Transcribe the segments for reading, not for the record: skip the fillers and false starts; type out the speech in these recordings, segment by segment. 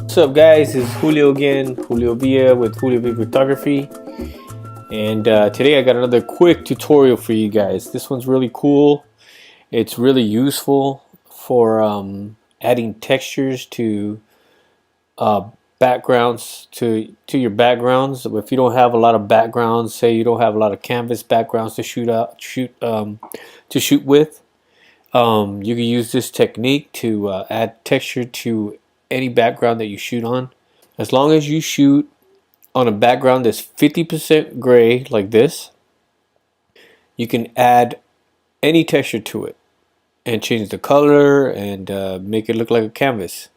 What's up, guys? It's Julio again, Julio Villa with Julio Villa Photography, and today I got another quick tutorial for you guys. This one's really cool. It's really useful for adding textures to uh, backgrounds to your backgrounds. If you don't have a lot of backgrounds, say you don't have a lot of canvas backgrounds to shoot with, you can use this technique to add texture to any background that you shoot on. As long as you shoot on a background that's 50% gray like this, you can add any texture to it and change the color and make it look like a canvas.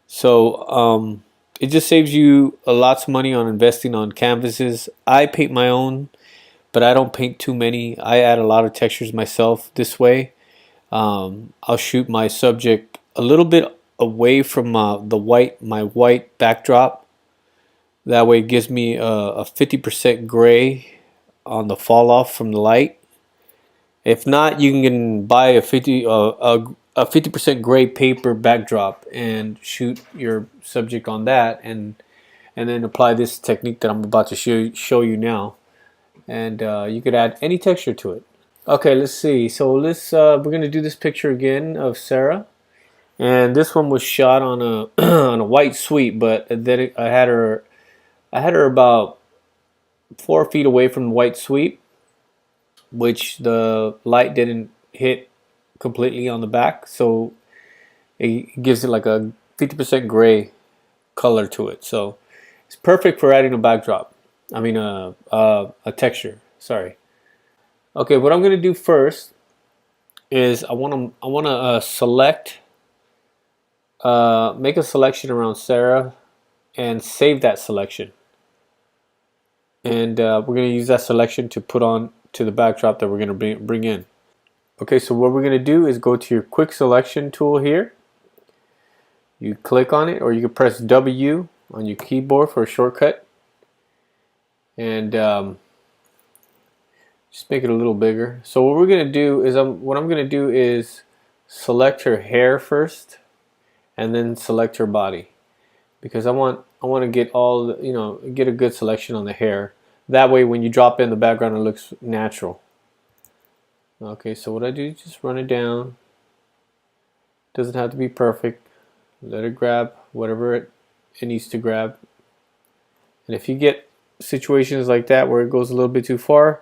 So it just saves you a lots of money on investing on canvases. I paint my own, but I don't paint too many. I add a lot of textures myself this way. I'll shoot my subject a little bit away from my white backdrop. That way it gives me a 50% gray on the fall off from the light. If not, you can buy a 50% gray paper backdrop and shoot your subject on that, and then apply this technique that I'm about to show you now, and you could add any texture to it. Okay, let's see. So we're gonna do this picture again of Sarah, and this one was shot on a on a white sweep, but then I had her about 4 feet away from the white sweep, which the light didn't hit completely on the back, so it gives it like a 50% gray color to it. So it's perfect for adding a backdrop. I mean a texture. Sorry. Okay, what I'm gonna do first is I wanna select, make a selection around Sarah, and save that selection. And we're going to use that selection to put on to the backdrop that we're going to bring in. Okay, so what we're going to do is go to your quick selection tool here. You click on it, or you can press W on your keyboard for a shortcut, and just make it a little bigger. So what we're going to do is what I'm going to do is select her hair first, and then select her body, because I want to get all get a good selection on the hair. That way when you drop in the background it looks natural. Okay, so what I do is just run it down. Doesn't have to be perfect. Let it grab whatever it needs to grab. And if you get situations like that where it goes a little bit too far,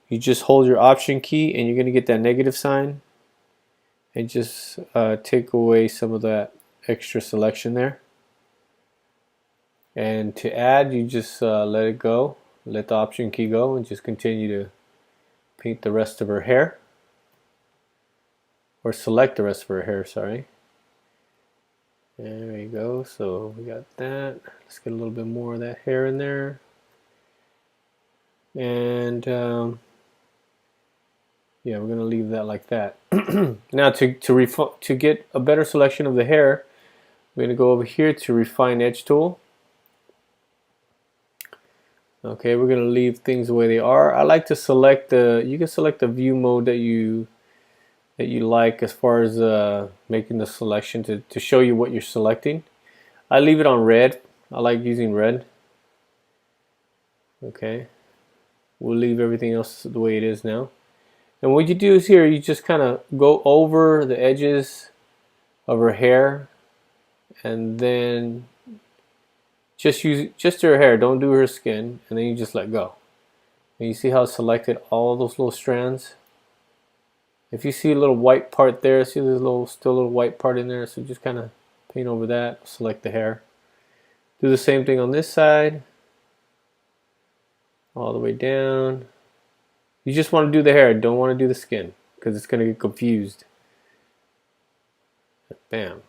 you just hold your option key and you're going to get that negative sign and just take away some of that extra selection there. And to add, you just let it go, let the option key go, and just continue to paint the rest of her hair, or select the rest of her hair, sorry. There you go, so we got that. Let's get a little bit more of that hair in there. And yeah, we're gonna leave that like that. Now to get a better selection of the hair, we're gonna go over here to Refine Edge tool. Okay, we're gonna leave things the way they are. I like to select you can select the view mode that you like as far as making the selection to show you what you're selecting. I leave it on red. I like using red. Okay, we'll leave everything else the way it is now. And what you do is here, you just kind of go over the edges of her hair, and then just use her hair, don't do her skin, and then you just let go. And you see how it's selected all those little strands? If you see a little white part there, see there's still a little white part in there, so just kind of paint over that, select the hair. Do the same thing on this side, all the way down. You just want to do the hair, don't want to do the skin, because it's going to get confused. Bam.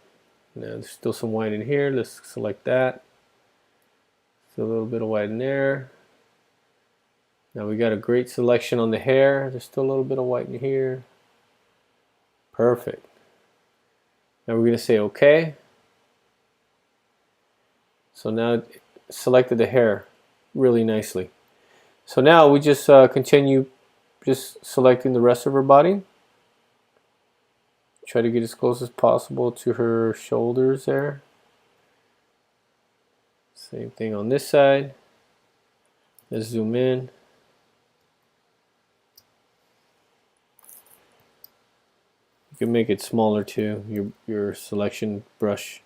Now there's still some white in here, let's select that. A little bit of white in there. Now we got a great selection on the hair. There's still a little bit of white in here. Perfect. Now we're going to say OK. So now it selected the hair really nicely. So now we just continue just selecting the rest of her body. Try to get as close as possible to her shoulders there. Same thing on this side. Let's zoom in. You can make it smaller too, your selection brush.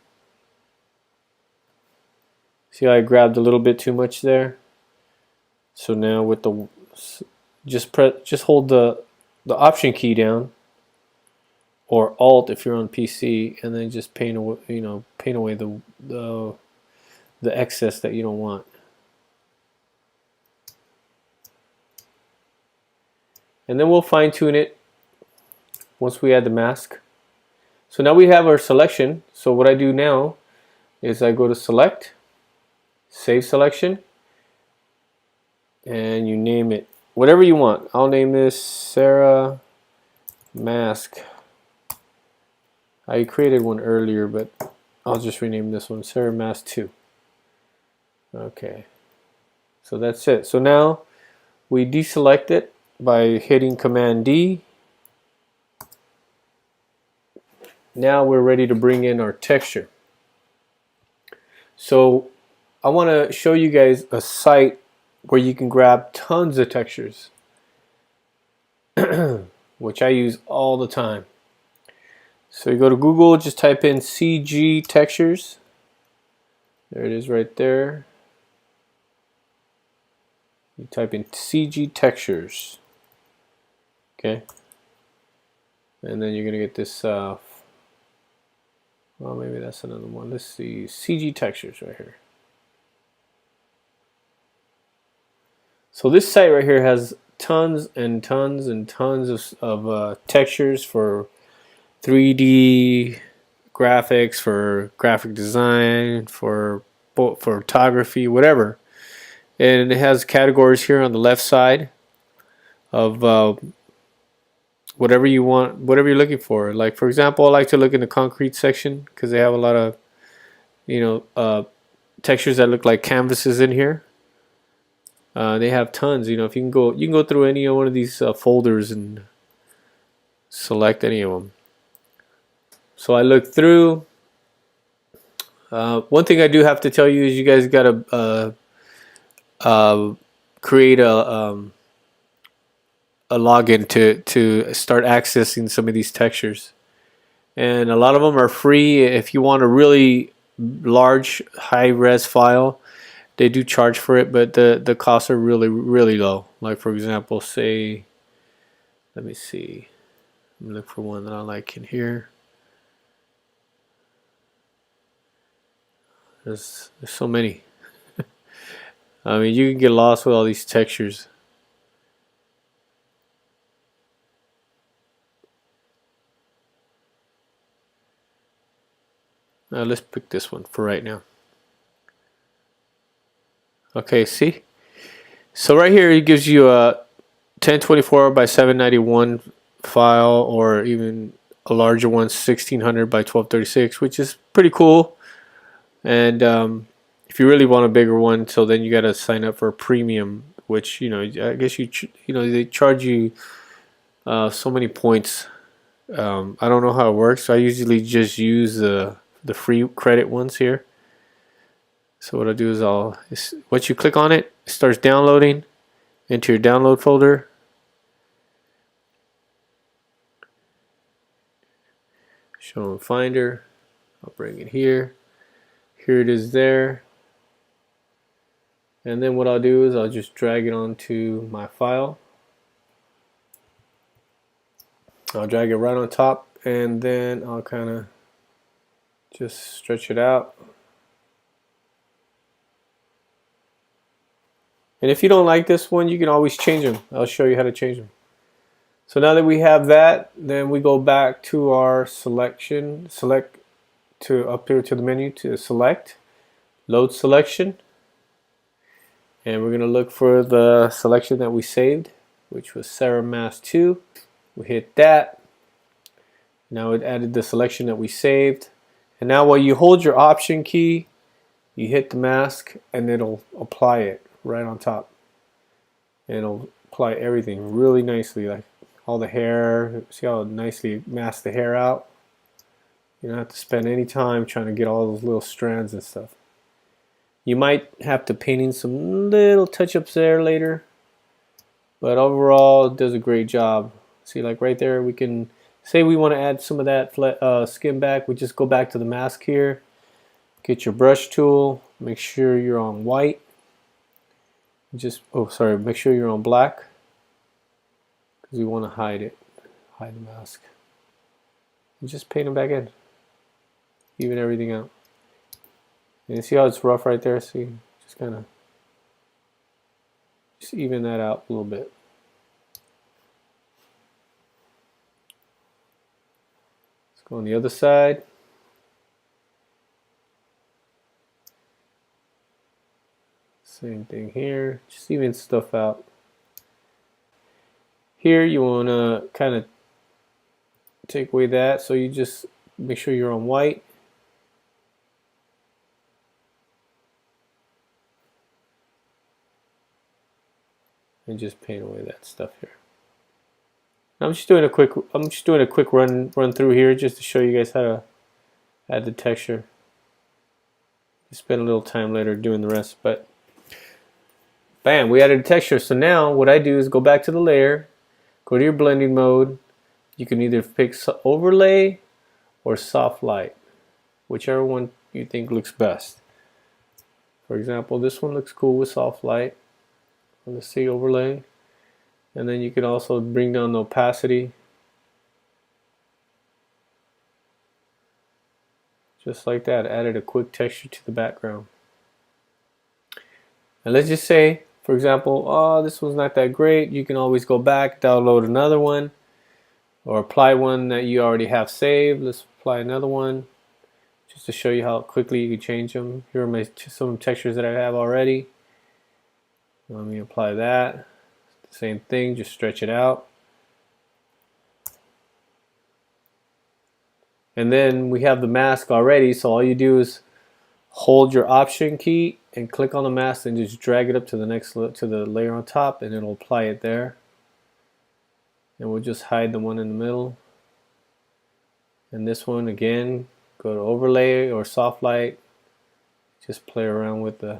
See how I grabbed a little bit too much there? So now with the just hold the option key down, or Alt if you're on PC, and then just paint away, paint away the excess that you don't want. And then we'll fine tune it once we add the mask. So now we have our selection. So what I do now is I go to Select, Save Selection, and you name it whatever you want. I'll name this Sarah Mask. I created one earlier, but I'll just rename this one Sarah Mask 2. Okay, so that's it. So now we deselect it by hitting Command D. Now we're ready to bring in our texture. So I want to show you guys a site where you can grab tons of textures, which I use all the time. So you go to Google, just type in CG textures. There it is right there. You type in CG textures. Okay. And then you're going to get this, well, maybe that's another one. Let's see, CG textures right here. So this site right here has tons and tons and tons of textures for 3D graphics, for graphic design, for photography, whatever. And it has categories here on the left side of whatever you want, whatever you're looking for. Like for example, I like to look in the concrete section because they have a lot of textures that look like canvases in here. They have tons. If you can go through any one of these folders and select any of them. So I look through. One thing I do have to tell you is you guys gotta create a login to start accessing some of these textures, and a lot of them are free. If you want a really large high-res file, they do charge for it, but the costs are really low. Like for example, say, let me see, let me look for one that I like in here. There's so many. I mean, you can get lost with all these textures. Now let's pick this one for right now. Okay, see? So right here it gives you a 1024 by 791 file, or even a larger one, 1600 by 1236, which is pretty cool. And if you really want a bigger one, so then you got to sign up for a premium, which I guess they charge you so many points. I don't know how it works. So I usually just use the free credit ones here. So what I do is once you click on it, it starts downloading into your download folder. Show in Finder. I'll bring it here. Here it is there. And then what I'll do is I'll just drag it onto my file. I'll drag it right on top, and then I'll kind of just stretch it out. And if you don't like this one, you can always change them. I'll show you how to change them. So now that we have that, then we go back to our selection, up here to the menu to select, load selection. And we're going to look for the selection that we saved, which was Sarah Mask 2. We hit that. Now it added the selection that we saved. And now while you hold your option key, you hit the mask and it'll apply it right on top. And it'll apply everything really nicely, like all the hair. See how nicely it masks the hair out? You don't have to spend any time trying to get all those little strands and stuff. You might have to paint in some little touch-ups there later, but overall it does a great job. See, like right there, we can say we want to add some of that skin back. We just go back to the mask here, get your brush tool, make sure you're on white. Just, oh sorry, make sure you're on black, because we want to hide it, hide the mask. And just paint them back in, even everything out. And you see how it's rough right there? See, just kind of just even that out a little bit. Let's go on the other side. Same thing here, just even stuff out. Here you want to kind of take away that, so you just make sure you're on white. And just paint away that stuff here. I'm just doing a quick run through here just to show you guys how to add the texture. You spend a little time later doing the rest, but bam, we added a texture. So now what I do is go back to the layer, go to your blending mode. You can either pick overlay or soft light, whichever one you think looks best. For example, this one looks cool with soft light. Let's see, overlay. And then you can also bring down the opacity. Just like that, added a quick texture to the background. And let's just say, for example, oh, this one's not that great. You can always go back, download another one, or apply one that you already have saved. Let's apply another one, just to show you how quickly you can change them. Here are some textures that I have already. Let me apply that. Same thing, just stretch it out. And then we have the mask already, so all you do is hold your option key and click on the mask and just drag it up to the next to the layer on top, and it'll apply it there. And we'll just hide the one in the middle. And this one again, go to overlay or soft light. Just play around with the,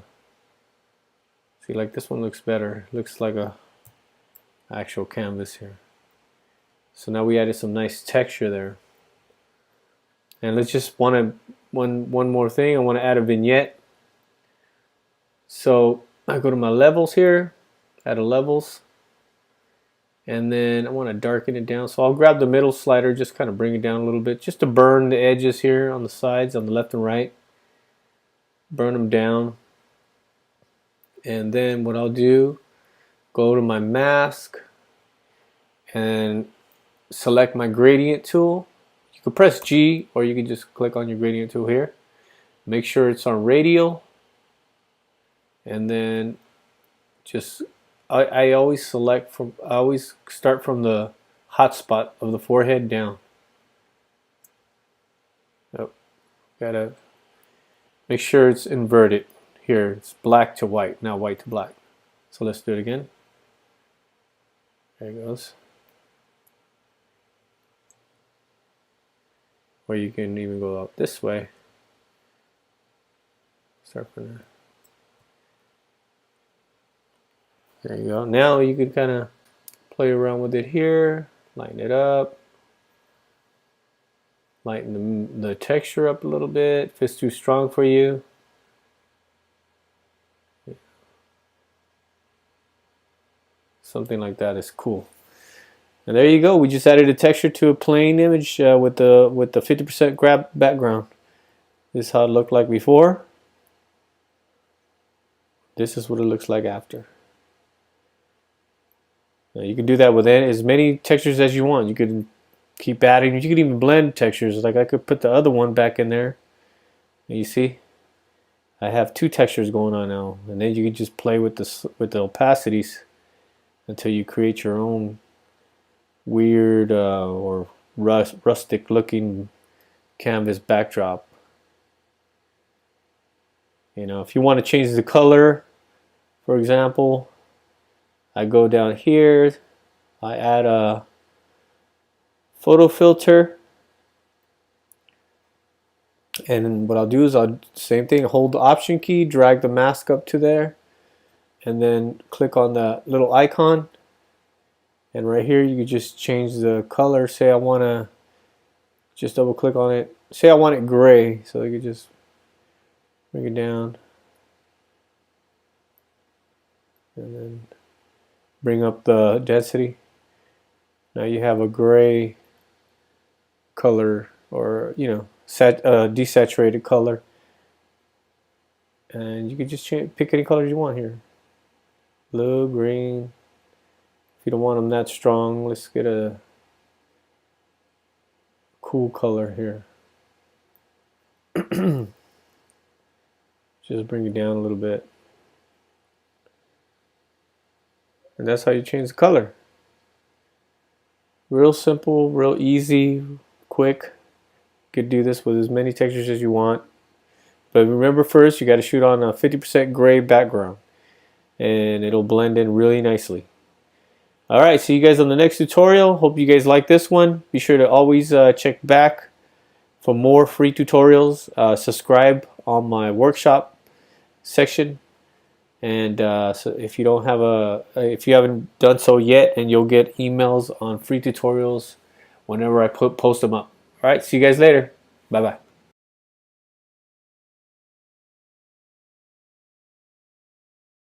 see, like this one looks better. Looks like a actual canvas here. So now we added some nice texture there. And let's just one more thing. I want to add a vignette. So I go to my levels here, add a levels, and then I want to darken it down. So I'll grab the middle slider, just kind of bring it down a little bit, just to burn the edges here on the sides, on the left and right. Burn them down. And then what I'll do, go to my mask and select my gradient tool. You can press G, or you can just click on your gradient tool here. Make sure it's on radial, and then just I always start from the hot spot of the forehead down. Oh, gotta make sure it's inverted here. It's black to white, not white to black. So let's do it again. There it goes. Or you can even go out this way. Start from there. There you go. Now you can kind of play around with it here, lighten it up, lighten the texture up a little bit if it's too strong for you. Something like that is cool. And there you go. We just added a texture to a plain image with the 50% grab background. This is how it looked like before. This is what it looks like after. Now you can do that with as many textures as you want. You can keep adding. You can even blend textures. Like I could put the other one back in there. And you see, I have two textures going on now. And then you can just play with the opacities until you create your own weird or rustic looking canvas backdrop. You know, if you want to change the color, for example, I go down here, I add a photo filter, And what I'll do is same thing, hold the option key, drag the mask up to there, and then click on that little icon. And right here you can just change the color. Say I want to just double click on it. Say I want it gray, so you can just bring it down and then bring up the density. Now you have a gray color, or desaturated color, and you can just pick any colors you want here. Blue, green. If you don't want them that strong, let's get a cool color here. Just bring it down a little bit. And that's how you change the color. Real simple, real easy, quick. You could do this with as many textures as you want. But remember, first you got to shoot on a 50% gray background, and it'll blend in really nicely. Alright, see you guys on the next tutorial. Hope you guys like this one. Be sure to always check back for more free tutorials. Subscribe on my workshop section, and so if you haven't done so yet, and you'll get emails on free tutorials whenever I post them up. Alright, see you guys later. Bye bye.